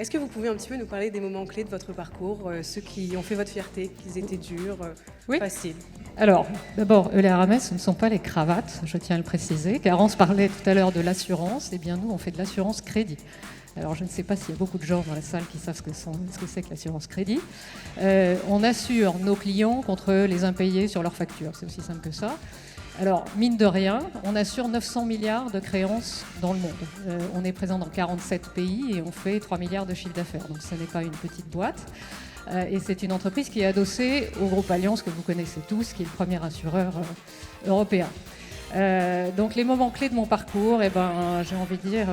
Est-ce que vous pouvez un petit peu nous parler des moments clés de votre parcours, ceux qui ont fait votre fierté, qu'ils étaient durs, Oui. faciles? Alors, d'abord, Euler Hermès, ce ne sont pas les cravates, je tiens à le préciser. Garance parlait tout à l'heure de l'assurance. Eh bien, nous, on fait de l'assurance crédit. Alors, je ne sais pas s'il y a beaucoup de gens dans la salle qui savent ce que c'est que l'assurance crédit. On assure nos clients contre les impayés sur leurs factures. C'est aussi simple que ça. Alors, mine de rien, on assure 900 milliards de créances dans le monde. On est présent dans 47 pays et on fait 3 milliards de chiffre d'affaires. Donc, ce n'est pas une petite boîte. Et c'est une entreprise qui est adossée au groupe Allianz, que vous connaissez tous, qui est le premier assureur européen. Donc, les moments clés de mon parcours, j'ai envie de dire...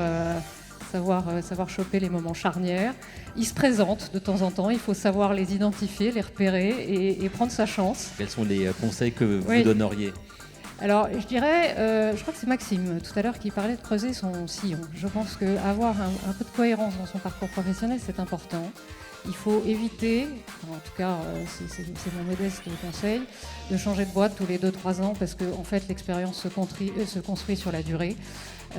savoir choper les moments charnières. Ils se présentent de temps en temps, il faut savoir les identifier, les repérer et prendre sa chance. Quels sont les conseils que vous donneriez ? Alors, je dirais, je crois que c'est Maxime tout à l'heure qui parlait de creuser son sillon. Je pense qu'avoir un peu de cohérence dans son parcours professionnel, c'est important. Il faut éviter, en tout cas c'est mon modeste conseil, de changer de boîte tous les 2-3 ans parce que en fait, l'expérience se construit sur la durée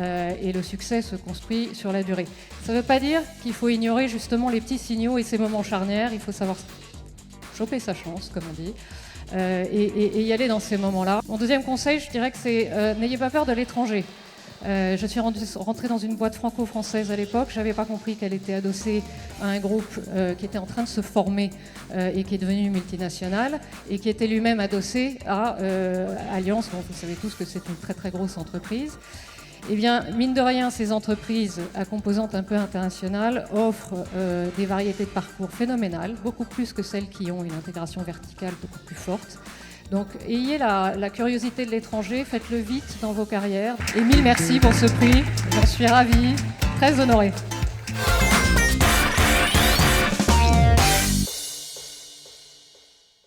et le succès se construit sur la durée. Ça ne veut pas dire qu'il faut ignorer justement les petits signaux et ces moments charnières. Il faut savoir choper sa chance, comme on dit. Et y aller dans ces moments-là. Mon deuxième conseil, je dirais que c'est n'ayez pas peur de l'étranger. Je suis rentrée dans une boîte franco-française à l'époque. Je n'avais pas compris qu'elle était adossée à un groupe qui était en train de se former et qui est devenu multinational et qui était lui-même adossé à Allianz. Bon, vous savez tous que c'est une très très grosse entreprise. Eh bien, mine de rien, ces entreprises à composante un peu internationale offrent des variétés de parcours phénoménales, beaucoup plus que celles qui ont une intégration verticale beaucoup plus forte. Donc, ayez la curiosité de l'étranger, faites-le vite dans vos carrières. Et mille merci pour ce prix, j'en suis ravie, très honorée.